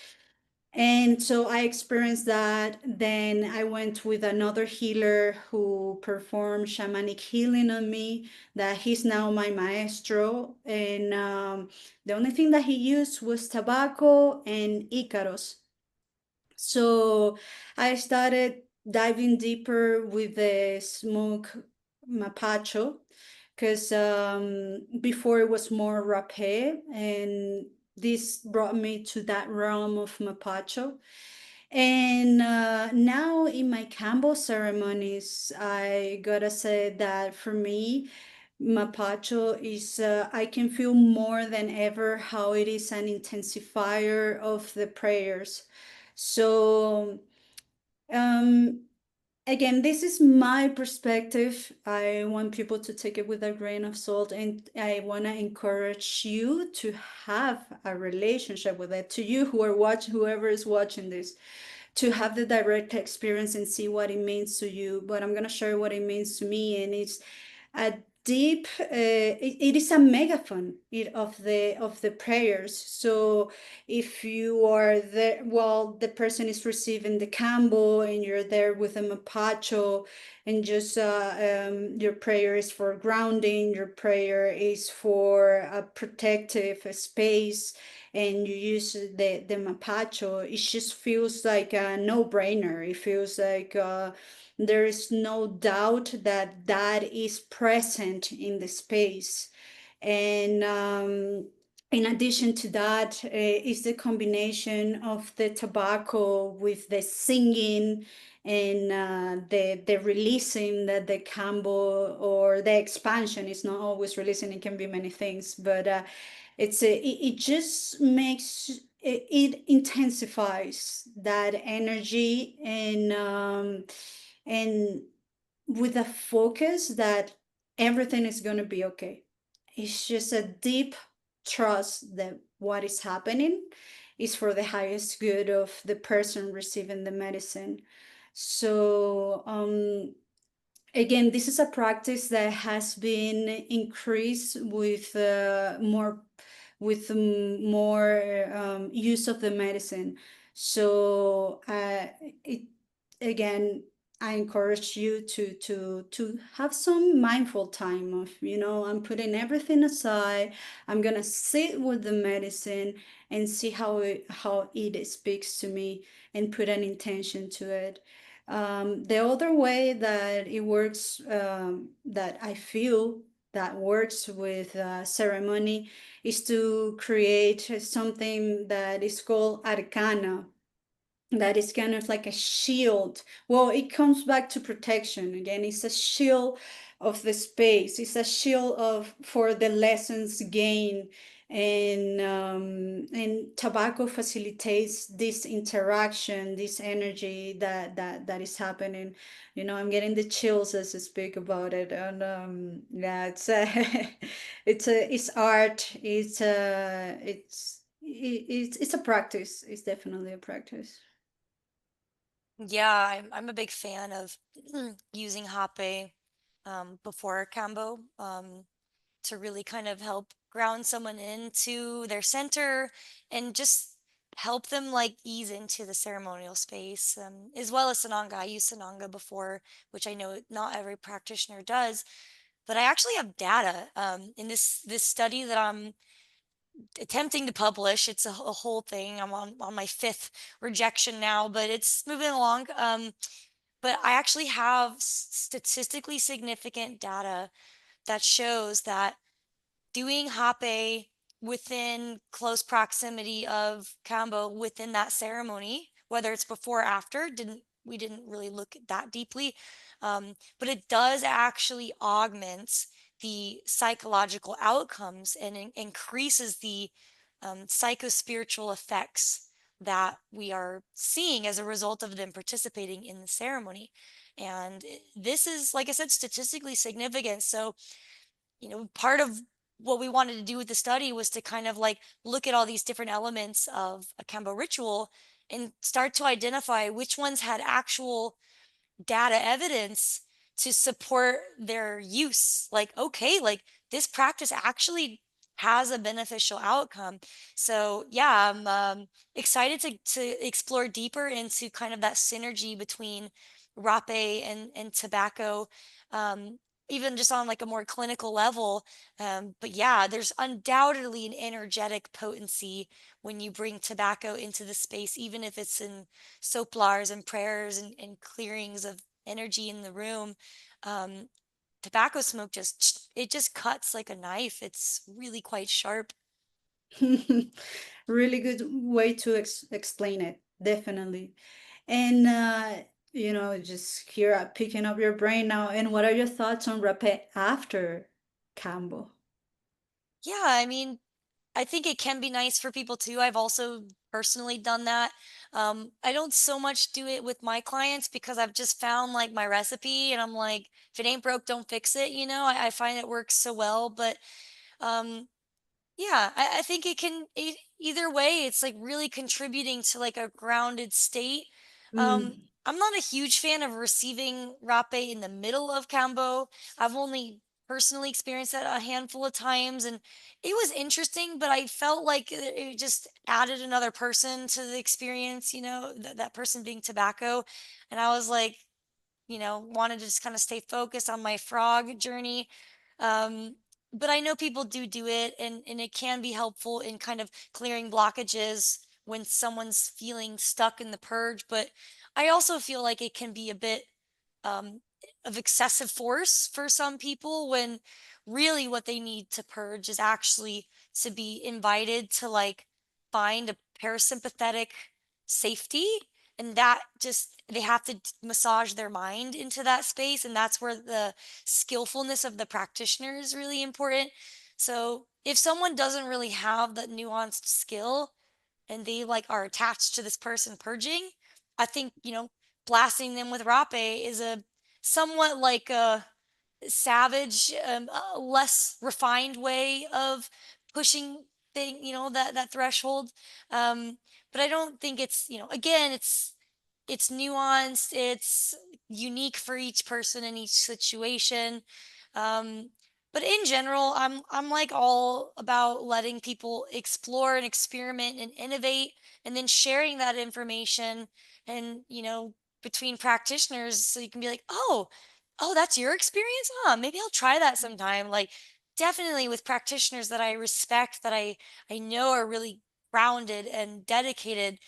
And so I experienced that. Then I went with another healer who performed shamanic healing on me. That he's now my maestro. And the only thing that he used was tobacco and Icaros. So I started diving deeper with the smoke mapacho because before it was more rapé, and this brought me to that realm of mapacho. And now in my Kambo ceremonies, I gotta say that for me, Mapacho is, I can feel more than ever how it is an intensifier of the prayers. So, um, again, this is my perspective. I want people to take it with a grain of salt, and I want to encourage you to have a relationship with it. To you who are watching, whoever is watching this, to have the direct experience and see what it means to you. But I'm gonna share what it means to me, and it's a deep. It is a megaphone of the prayers. So if you are there, well, the person is receiving the Kambo, and you're there with a mapacho, and just your prayer is for grounding. Your prayer is for a protective space and you use the mapacho, it just feels like a no-brainer. It feels like there is no doubt that that is present in the space. And in addition to that, is the combination of the tobacco with the singing and the releasing that the Kambo or the expansion is not always releasing. It can be many things, but it just makes it intensifies that energy and with a focus that everything is going to be okay. It's just a deep trust that what is happening is for the highest good of the person receiving the medicine. So again, this is a practice that has been increased with more use of the medicine. So it again, I encourage you to have some mindful time of, you know, I'm putting everything aside. I'm gonna sit with the medicine and see how it speaks to me and put an intention to it. The other way that it works, that I feel that works with ceremony, is to create something that is called arcana, that is kind of like a shield. Well, it comes back to protection again. It's a shield of the space. It's a shield of for the lessons gained, and tobacco facilitates this interaction, this energy that is happening. You know, I'm getting the chills as I speak about it, and yeah, it's it's art. It's a practice. It's definitely a practice. Yeah, I'm a big fan of using Hape before Kambo to really kind of help ground someone into their center and just help them like ease into the ceremonial space, as well as Sananga. I used Sananga before, which I know not every practitioner does, but I actually have data in this study that I'm attempting to publish. It's a whole thing. I'm on my fifth rejection now, but it's moving along. But I actually have statistically significant data that shows that doing Hape within close proximity of Kambo within that ceremony, whether it's before or after, we didn't really look that deeply, but it does actually augment the psychological outcomes and increases the psychospiritual effects that we are seeing as a result of them participating in the ceremony. And this is, like I said, statistically significant. So, part of what we wanted to do with the study was to kind of like look at all these different elements of a Kambo ritual and start to identify which ones had actual data evidence to support their use. Like, okay, like this practice actually has a beneficial outcome. So yeah, I'm excited to explore deeper into kind of that synergy between rape and tobacco, um, even just on like a more clinical level. But yeah, there's undoubtedly an energetic potency when you bring tobacco into the space, even if it's in soplars and prayers and clearings of energy in the room. Um, Tobacco smoke just cuts like a knife. It's really quite sharp. Really good way to explain it, definitely. And just here picking up your brain now. And what are your thoughts on rapé after Kambo? Yeah, I mean, I think it can be nice for people too. I've also personally done that. I don't so much do it with my clients because I've just found like my recipe and I'm like, if it ain't broke, don't fix it. I find it works so well. But um, yeah, I think it can either way, it's like really contributing to like a grounded state. Mm. I'm not a huge fan of receiving rape in the middle of Kambo. I've only personally experienced that a handful of times and it was interesting, but I felt like it just added another person to the experience, that person being tobacco. And I was like, wanted to just kind of stay focused on my frog journey. Um, but I know people do it, and it can be helpful in kind of clearing blockages when someone's feeling stuck in the purge. But I also feel like it can be a bit um, of excessive force for some people when really what they need to purge is actually to be invited to like find a parasympathetic safety, and that just they have to massage their mind into that space, and that's where the skillfulness of the practitioner is really important. So if someone doesn't really have that nuanced skill and they like are attached to this person purging, I think, blasting them with rape is a somewhat like a savage, a less refined way of pushing that threshold. Um, but I don't think it's, again, it's nuanced, it's unique for each person in each situation. Um, but in general, I'm like all about letting people explore and experiment and innovate and then sharing that information and, between practitioners so you can be like, "Oh, that's your experience? Huh, maybe I'll try that sometime." Like definitely with practitioners that I respect that I know are really grounded and dedicated,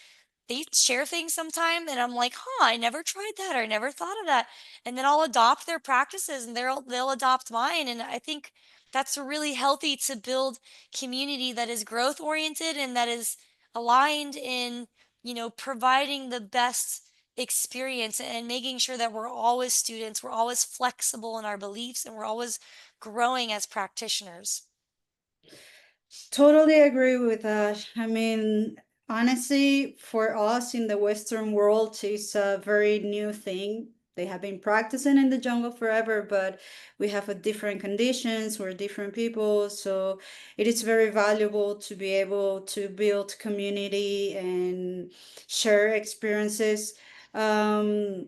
they share things sometime and I'm like, huh, I never tried that or I never thought of that. And then I'll adopt their practices and they'll adopt mine. And I think that's really healthy to build community that is growth oriented and that is aligned in, providing the best experience and making sure that we're always students, we're always flexible in our beliefs, and we're always growing as practitioners. Totally agree with that. I mean, honestly, for us in the Western world, it's a very new thing. They have been practicing in the jungle forever, but we have a different conditions, we're different people. So it is very valuable to be able to build community and share experiences. Um,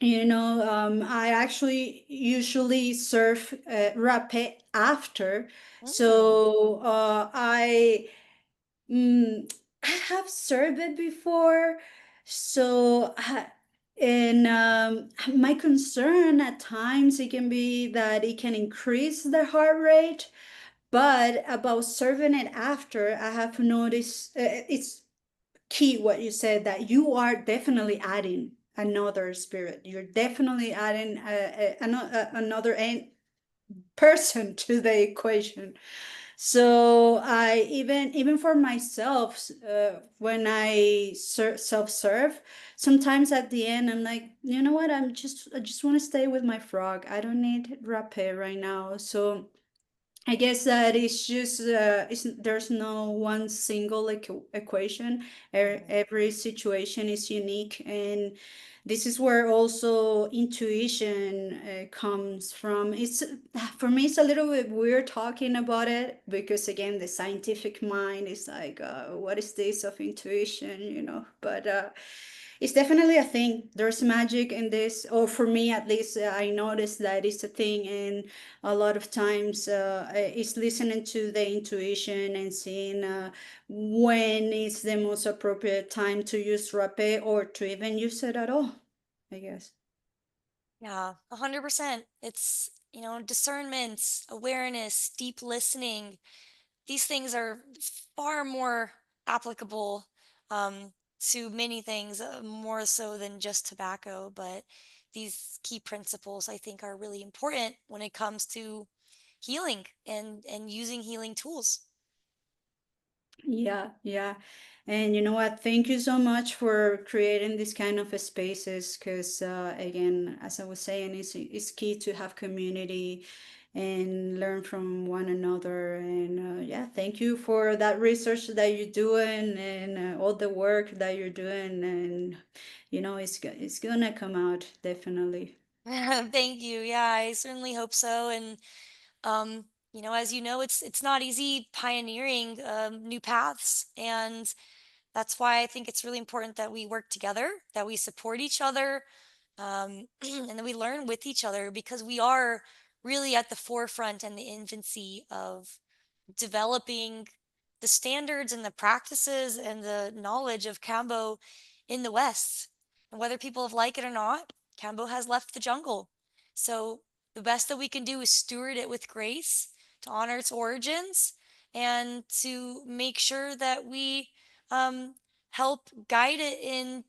I actually usually serve rapé after. Mm. So I have served it before. So and my concern at times it can be that it can increase the heart rate. But about serving it after, I have noticed it's key what you said that you are definitely adding another spirit. You're definitely adding another person to the equation. So I even for myself, when I self-serve, sometimes at the end I'm like, you know what? I just want to stay with my frog. I don't need rapé right now. So I guess that it's just there's no one single equation. Mhm. Every situation is unique, and this is where also intuition comes from. It's for me, it's a little bit weird talking about it because again, the scientific mind is like, what is this of intuition, you know? But it's definitely a thing. There's magic in this, or for me at least, I noticed that it's a thing, and a lot of times it's listening to the intuition and seeing when is the most appropriate time to use rapé or to even use it at all, I guess. Yeah, 100%. It's, discernment, awareness, deep listening. These things are far more applicable to many things, more so than just tobacco. But these key principles, I think, are really important when it comes to healing and using healing tools. Yeah, yeah. And you know what? Thank you so much for creating this kind of spaces because, again, as I was saying, it's key to have community and learn from one another. And yeah, thank you for that research that you're doing and all the work that you're doing. And, it's gonna come out definitely. Thank you. Yeah, I certainly hope so. And as you know, it's not easy pioneering new paths, and that's why I think it's really important that we work together, that we support each other, and that we learn with each other because we are really at the forefront and the infancy of developing the standards and the practices and the knowledge of Kambo in the West. And whether people have like it or not, Kambo has left the jungle. So the best that we can do is steward it with grace, to honor its origins, and to make sure that we um, help guide it in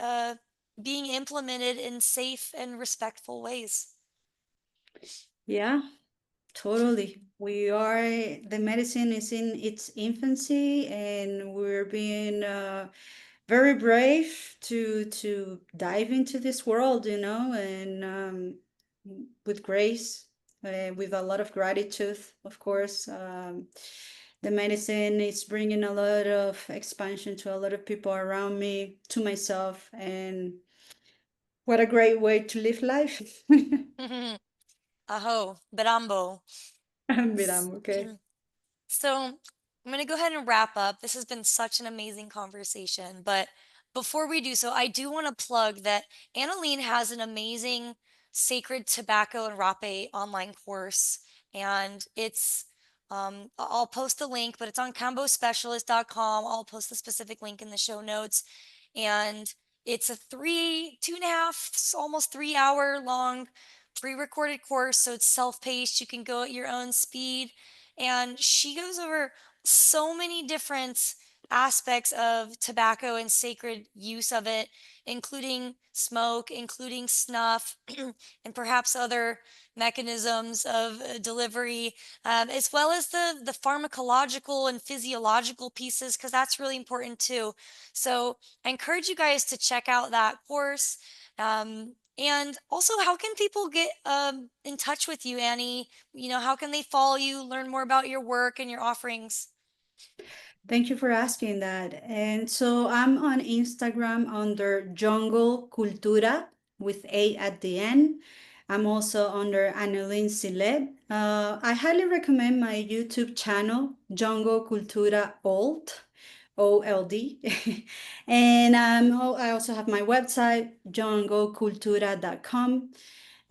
uh, being implemented in safe and respectful ways. Yeah, totally. The medicine is in its infancy and we're being very brave to dive into this world, and with grace, with a lot of gratitude, of course. The medicine is bringing a lot of expansion to a lot of people around me, to myself, and what a great way to live life. Aho, Berambo. But I'm okay. So I'm going to go ahead and wrap up. This has been such an amazing conversation. But before we do so, I do want to plug that Annelene has an amazing sacred tobacco and rape online course. And I'll post the link, but it's on combospecialist.com. I'll post the specific link in the show notes. And it's a 2.5, almost 3 hour long pre-recorded course. So it's self-paced. You can go at your own speed, and she goes over so many different aspects of tobacco and sacred use of it, including smoke, including snuff, and perhaps other mechanisms of delivery, as well as the pharmacological and physiological pieces, because that's really important too. So I encourage you guys to check out that course. And also, how can people get in touch with you, Annie? How can they follow you, learn more about your work and your offerings? Thank you for asking that. And so I'm on Instagram under Jungle Cultura with A at the end. I'm also under Annelene Sillet. I highly recommend my YouTube channel, Jungle Cultura Old, OLD. And I also have my website, junglecultura.com.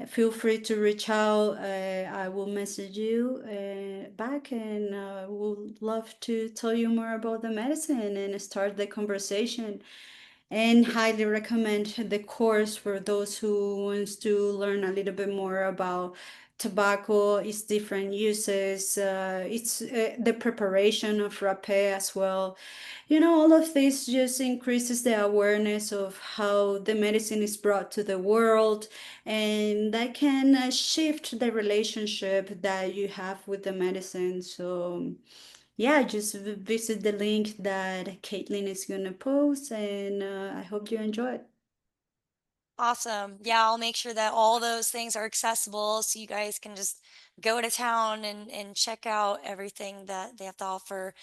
Feel free to reach out. I will message you back and would love to tell you more about the medicine and start the conversation. and highly recommend the course for those who wants to learn a little bit more about tobacco, its different uses, it's the preparation of rapé as well. You know, all of this just increases the awareness of how the medicine is brought to the world, and that can shift the relationship that you have with the medicine. So yeah, just visit the link that Caitlin is gonna post, and I hope you enjoy it. Awesome. Yeah, I'll make sure that all those things are accessible so you guys can just go to town and check out everything that they have to offer.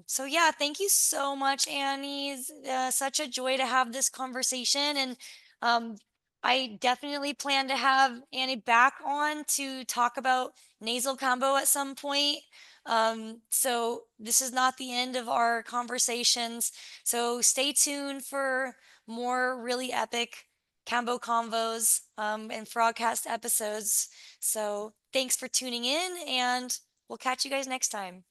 So yeah, thank you so much, Annie. It's such a joy to have this conversation, and um, I definitely plan to have Annie back on to talk about nasal combo at some point. So this is not the end of our conversations. So stay tuned for more really epic Kambo convos and Frogcast episodes. So thanks for tuning in, and we'll catch you guys next time.